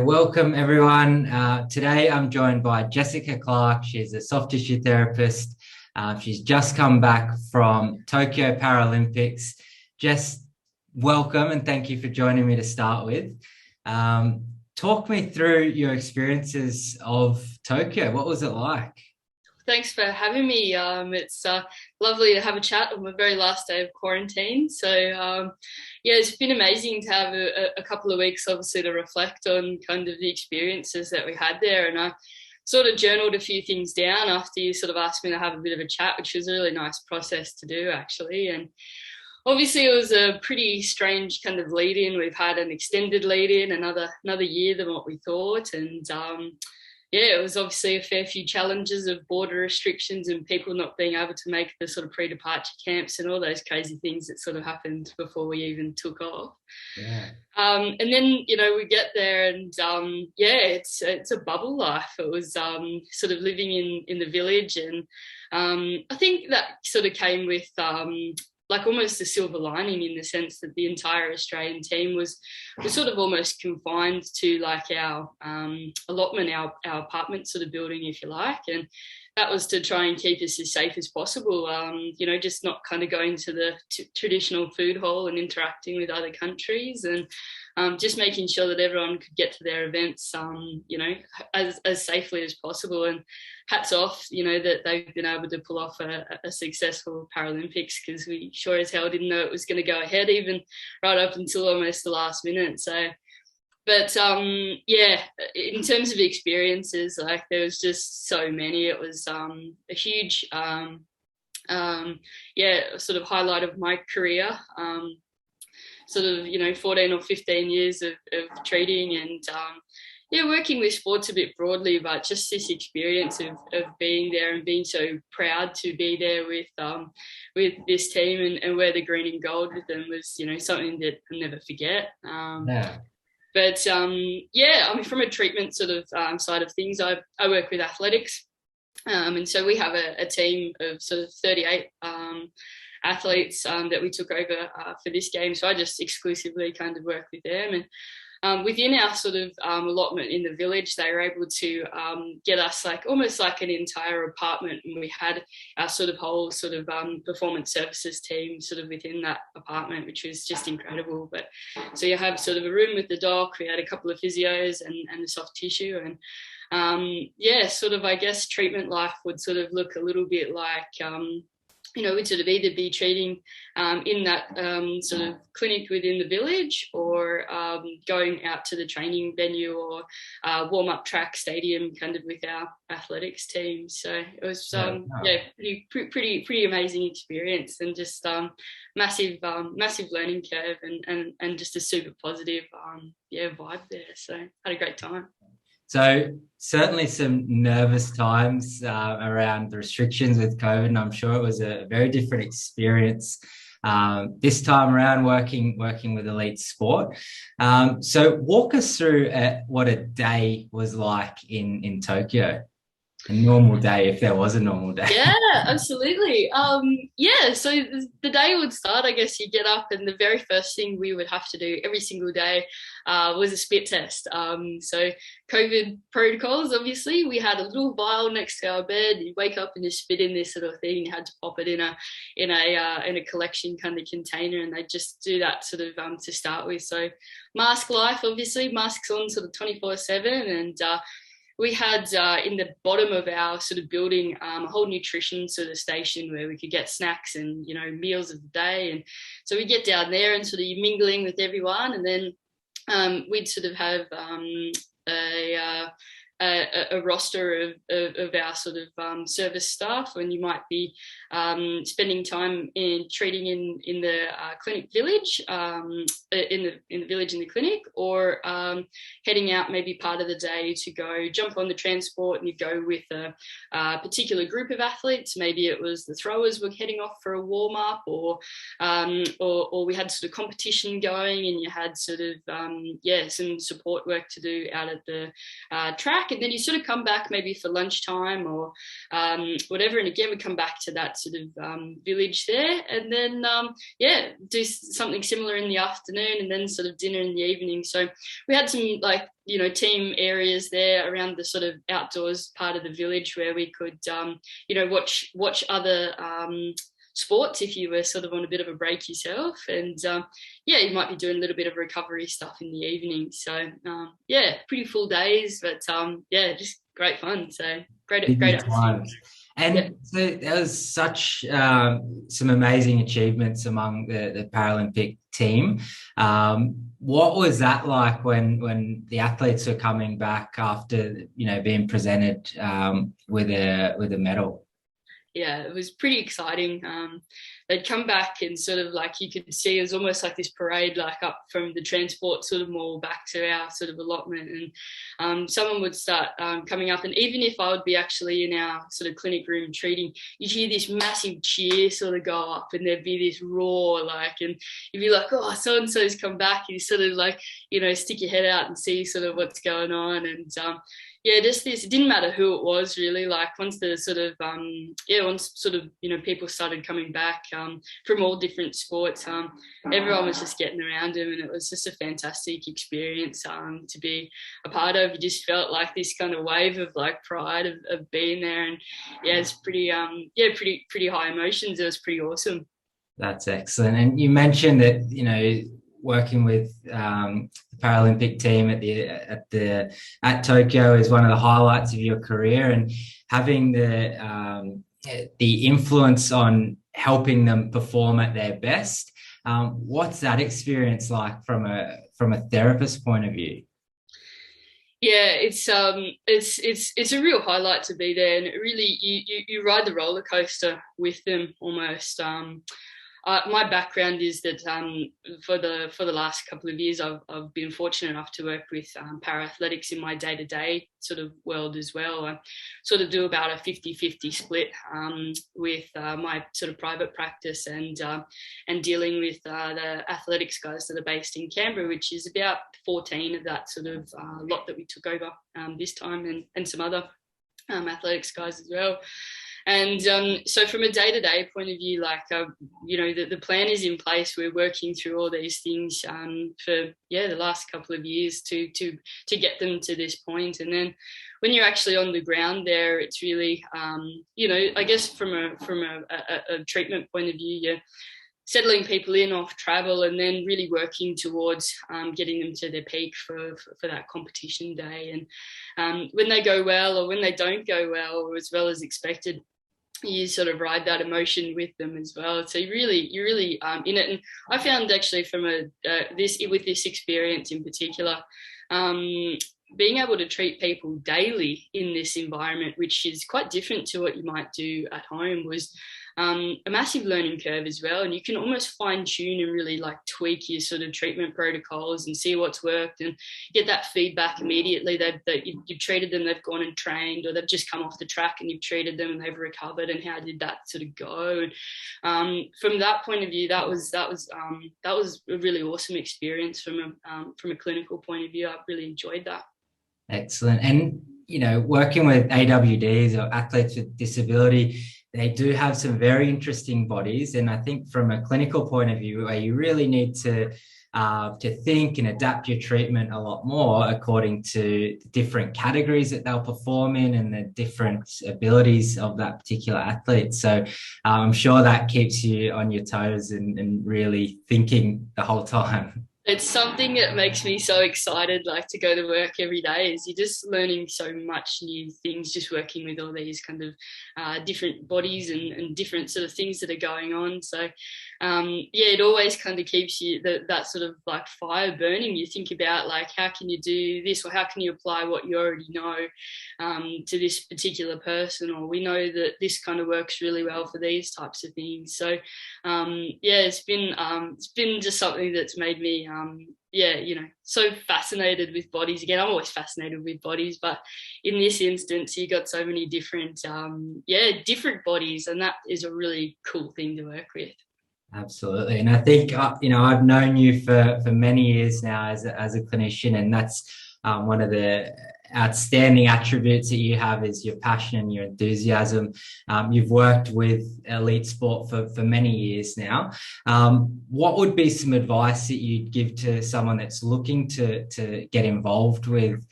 Welcome, everyone. Today I'm joined by Jessica Clark. She's a soft tissue therapist. She's just come back from Tokyo Paralympics. Jess, welcome and thank you for joining me to start with. Talk me through your experiences of Tokyo. What was it like? Thanks for having me. It's lovely to have a chat on my very last day of quarantine. Yeah, it's been amazing to have a couple of weeks, obviously, to reflect on kind of the experiences that we had there. And I sort of journaled a few things down after you sort of asked me to have a bit of a chat, which was a really nice process to do, actually. And obviously, it was a pretty strange kind of lead in. We've had an extended lead in, another year than what we thought. And yeah, it was obviously a fair few challenges of border restrictions and people not being able to make the sort of pre-departure camps and all those crazy things that sort of happened before we even took off. Yeah. And then we get there and yeah, it's a bubble life. It was sort of living in the village, and I think that sort of came with like almost a silver lining in the sense that the entire Australian team was sort of almost confined to like our allotment, our apartment sort of building, if you like. And that was to try and keep us as safe as possible, just not kind of going to the traditional food hall and interacting with other countries, and just making sure that everyone could get to their events, as safely as possible. And hats off, that they've been able to pull off a successful Paralympics, because we sure as hell didn't know it was going to go ahead, even right up until almost the last minute. But yeah, in terms of experiences, like there was just so many. It was a huge, yeah, sort of highlight of my career. Sort of 14 or 15 years of treating and yeah, working with sports a bit broadly, but just this experience of being there and being so proud to be there with this team and wear the green and gold with them was something that I'll never forget. Yeah. But yeah, I mean, from a treatment sort of side of things, I work with athletics, and so we have a team of sort of 38 athletes that we took over for this game. So I just exclusively kind of work with them. And within our sort of allotment in the village, they were able to get us like almost like an entire apartment. And we had our sort of whole sort of performance services team sort of within that apartment, which was just incredible. But so you have sort of a room with the doc, we had a couple of physios and the soft tissue. And yeah, sort of, I guess, treatment life would sort of look a little bit like, we'd sort of either be treating in that sort of clinic within the village, or going out to the training venue or warm-up track stadium kind of with our athletics team. So it was yeah, pretty amazing experience, and just massive learning curve, and just a super positive yeah, vibe there. So had a great time. So certainly some nervous times around the restrictions with COVID, and I'm sure it was a very different experience this time around working with elite sport. So walk us through what a day was like in Tokyo. A normal day, if there was a normal day. Yeah, absolutely. Yeah, so the day would start, I guess you get up, and the very first thing we would have to do every single day was a spit test. So COVID protocols, obviously, we had a little vial next to our bed. You wake up and you spit in this sort of thing. You had to pop it in a collection kind of container, and they just do that sort of to start with. So mask life, obviously, masks on sort of 24/7, and we had in the bottom of our sort of building a whole nutrition sort of station where we could get snacks and meals of the day. And so we get down there and sort of mingling with everyone, and then we'd sort of have a roster of our sort of service staff, and you might be spending time in treating in the clinic village, in the village in the clinic, or heading out maybe part of the day to go jump on the transport, and you go with a particular group of athletes. Maybe it was the throwers were heading off for a warm up, or we had sort of competition going, and you had sort of yeah, some support work to do out at the track. back, and then you sort of come back maybe for lunchtime or whatever. And again, we come back to that sort of village there, and then do something similar in the afternoon, and then sort of dinner in the evening. So we had some team areas there around the sort of outdoors part of the village where we could watch other sports if you were sort of on a bit of a break yourself, and you might be doing a little bit of recovery stuff in the evening. So pretty full days, but just great fun. So great times. And so there was such some amazing achievements among the Paralympic team. What was that like when the athletes were coming back after being presented with a medal? Yeah, it was pretty exciting. They'd come back and sort of like you could see it was almost like this parade, like up from the transport sort of mall back to our sort of allotment, and someone would start coming up, and even if I would be actually in our sort of clinic room treating, you'd hear this massive cheer sort of go up, and there'd be this roar, and you'd be like, oh, so and so's come back. You sort of stick your head out and see sort of what's going on, and just this, it didn't matter who it was really. Like once the sort of people started coming back from all different sports, everyone was just getting around him, and it was just a fantastic experience to be a part of. You just felt like this kind of wave of like pride of being there, and it's pretty high emotions. It was pretty awesome. That's excellent. And you mentioned that working with the Paralympic team at Tokyo is one of the highlights of your career, and having the influence on helping them perform at their best. What's that experience like from a therapist point of view? Yeah, it's a real highlight to be there, and it really you ride the roller coaster with them almost. My background is that for the last couple of years, I've been fortunate enough to work with para-athletics in my day-to-day sort of world as well. I sort of do about a 50-50 split with my sort of private practice and dealing with the athletics guys that are based in Canberra, which is about 14 of that sort of lot that we took over this time, and some other athletics guys as well. And so from a day-to-day point of view, the plan is in place. We're working through all these things for the last couple of years to get them to this point. And then when you're actually on the ground there, it's really, I guess from a treatment point of view, you're settling people in off travel, and then really working towards getting them to their peak for that competition day. And when they go well or when they don't go well or as well as expected, you sort of ride that emotion with them as well. So you're really in it. And I found actually from with this experience in particular, being able to treat people daily in this environment, which is quite different to what you might do at home, was a massive learning curve as well. And you can almost fine tune and really tweak your sort of treatment protocols and see what's worked and get that feedback immediately that you've treated them, they've gone and trained, or they've just come off the track and you've treated them and they've recovered, and how did that sort of go? And from that point of view, that was a really awesome experience from a clinical point of view. I really enjoyed that. Excellent. And working with AWDs or athletes with disability, they do have some very interesting bodies. And I think from a clinical point of view, where you really need to think and adapt your treatment a lot more according to the different categories that they'll perform in and the different abilities of that particular athlete. So I'm sure that keeps you on your toes and really thinking the whole time. It's something that makes me so excited, to go to work every day. Is you're just learning so much new things, just working with all these kind of different bodies and different sort of things that are going on. So it always kind of keeps you that sort of fire burning. You think about how can you do this, or how can you apply what you already know to this particular person, or we know that this kind of works really well for these types of things. So it's been just something that's made me so fascinated with bodies. Again, I'm always fascinated with bodies, but in this instance, you got so many different different bodies, and that is a really cool thing to work with. Absolutely. And I think I've known you for many years now as a clinician, and that's one of the outstanding attributes that you have is your passion and your enthusiasm. You've worked with elite sport for many years now. What would be some advice that you'd give to someone that's looking to get involved with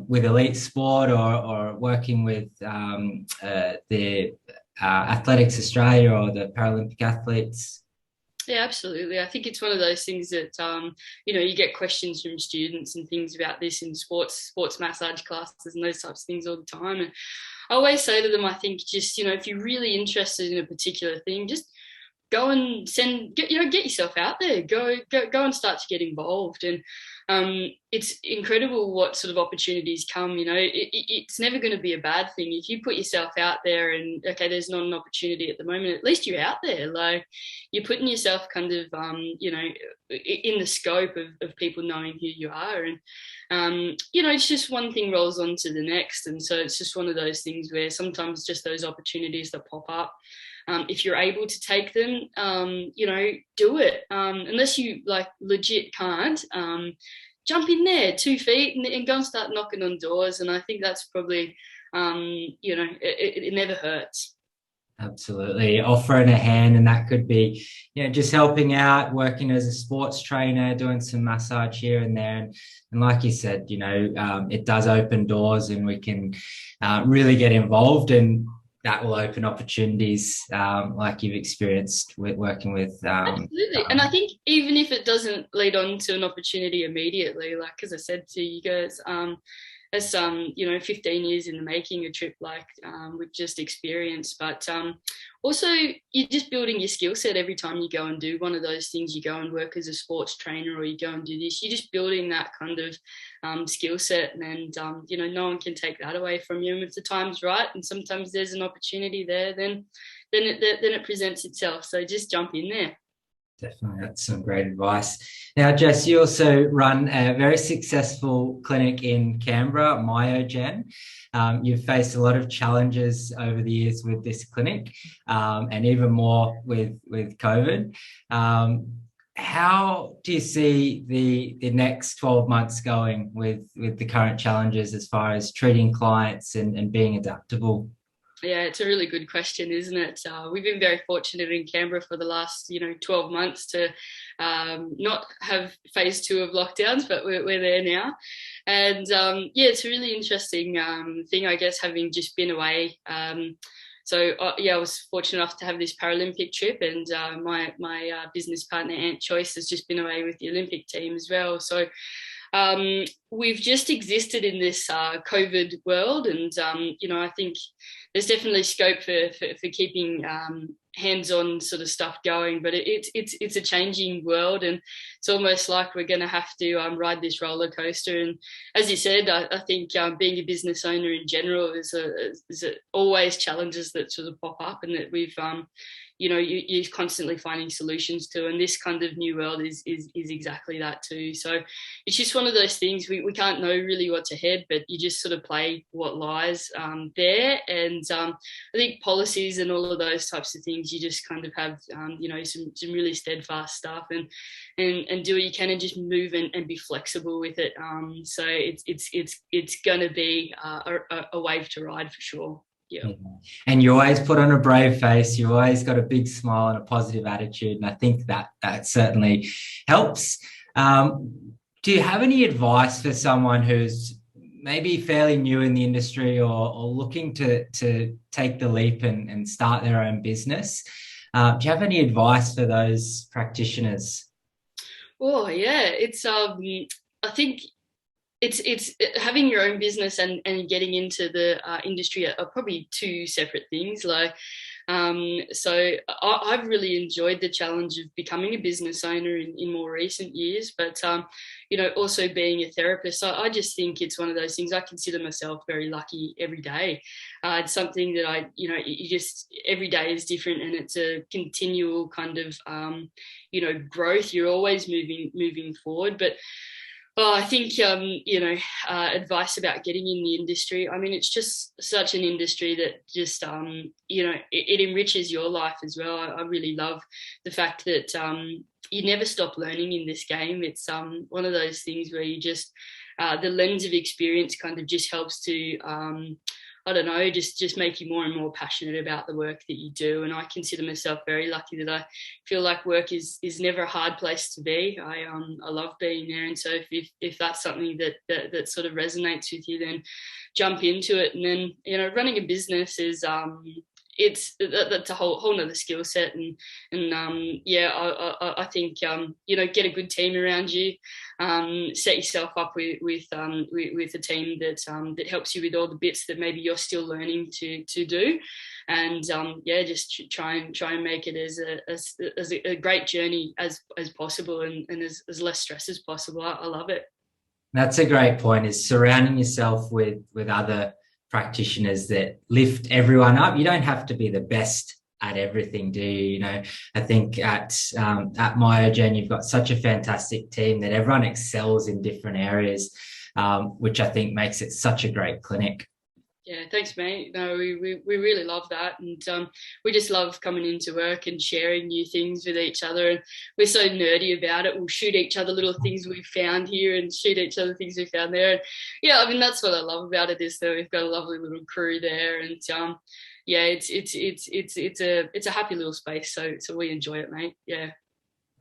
elite sport, or working with the Athletics Australia or the Paralympic athletes? Yeah, absolutely. I think it's one of those things that you get questions from students and things about this in sports massage classes and those types of things all the time. And I always say to them, I think just if you're really interested in a particular thing, just go and get yourself out there. Go and start to get involved. And it's incredible what sort of opportunities come. It's never going to be a bad thing if you put yourself out there. And okay, there's not an opportunity at the moment, at least you're out there. Like, you're putting yourself kind of in the scope of people knowing who you are. And it's just one thing rolls on to the next. And so it's just one of those things where sometimes just those opportunities that pop up, if you're able to take them, do it. Unless you like legit can't, jump in there 2 feet and go and start knocking on doors. And I think that's probably, it never hurts. Absolutely. Offering a hand, and that could be, just helping out, working as a sports trainer, doing some massage here and there. And like you said, it does open doors, and we can really get involved, and that will open opportunities, like you've experienced with working with. Absolutely. And I think even if it doesn't lead on to an opportunity immediately, like, as I said to you guys, as 15 years in the making, a trip like we've just experienced. But also, you're just building your skill set every time you go and do one of those things. You go and work as a sports trainer, or you go and do this. You're just building that kind of skill set, and no one can take that away from you. And if the time's right, and sometimes there's an opportunity there, then it presents itself. So just jump in there. Definitely, that's some great advice. Now, Jess, you also run a very successful clinic in Canberra, Myogen. You've faced a lot of challenges over the years with this clinic, and even more with COVID. How do you see the next 12 months going with the current challenges as far as treating clients and being adaptable? Yeah, it's a really good question, isn't it? We've been very fortunate in Canberra for the last, 12 months to not have phase 2 of lockdowns, but we're there now. And it's a really interesting thing, I guess, having just been away. I was fortunate enough to have this Paralympic trip, and my business partner, Ant Choice, has just been away with the Olympic team as well. So we've just existed in this COVID world, and I think there's definitely scope for keeping hands-on sort of stuff going, but it's a changing world, and it's almost like we're going to have to ride this roller coaster. And as you said, I think being a business owner in general is always challenges that sort of pop up, and that we've you're constantly finding solutions to, and this kind of new world is exactly that too. So it's just one of those things, we can't know really what's ahead, but you just sort of play what lies there. And I think policies and all of those types of things, you just kind of have some really steadfast stuff, and do what you can, and just move and be flexible with it. So it's going to be a wave to ride for sure. Yeah. And you always put on a brave face. You always got a big smile and a positive attitude, and I think that certainly helps. Do you have any advice for someone who's maybe fairly new in the industry, or looking to take the leap and start their own business? Do you have any advice for those practitioners? Oh yeah, it's I think it's having your own business and getting into the industry are probably two separate things. Like, so I've really enjoyed the challenge of becoming a business owner in more recent years, but also being a therapist. So I just think it's one of those things. I consider myself very lucky every day. It's something that you just, every day is different, and it's a continual kind of growth. You're always moving forward, but I think, advice about getting in the industry. I mean, it's just such an industry that just, it enriches your life as well. I really love the fact that you never stop learning in this game. It's one of those things where you just the lens of experience kind of just helps to I don't know, just make you more and more passionate about the work that you do. And I consider myself very lucky that I feel like work is never a hard place to be. I love being there, and so if that's something that sort of resonates with you, then jump into it. And then, you know, running a business is that's a whole nother skill set, and yeah, I think you know, get a good team around you, set yourself up with a team that helps you with all the bits that maybe you're still learning to do, and yeah, just try and make it as a great journey as possible, and as less stress as possible. I love it. That's a great point, is surrounding yourself with other practitioners that lift everyone up. You don't have to be the best at everything, do you? You know, I think at Myogen, you've got such a fantastic team that everyone excels in different areas, which I think makes it such a great clinic. Yeah, thanks, mate. No, we really love that, and we just love coming into work and sharing new things with each other. And we're so nerdy about it. We'll shoot each other little things we've found here, and shoot each other things we found there. And yeah, I mean, that's what I love about it, is that we've got a lovely little crew there, and yeah, it's a happy little space. So we enjoy it, mate. Yeah.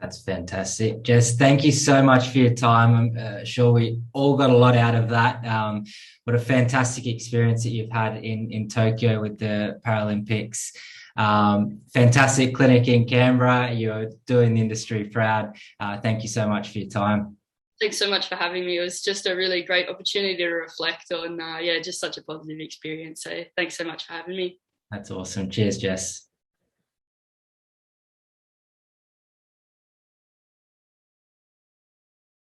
That's fantastic. Jess, thank you so much for your time. I'm sure we all got a lot out of that. What a fantastic experience that you've had in Tokyo with the Paralympics. Fantastic clinic in Canberra. You're doing the industry proud. Thank you so much for your time. Thanks so much for having me. It was just a really great opportunity to reflect on, yeah, just such a positive experience. So thanks so much for having me. That's awesome. Cheers, Jess.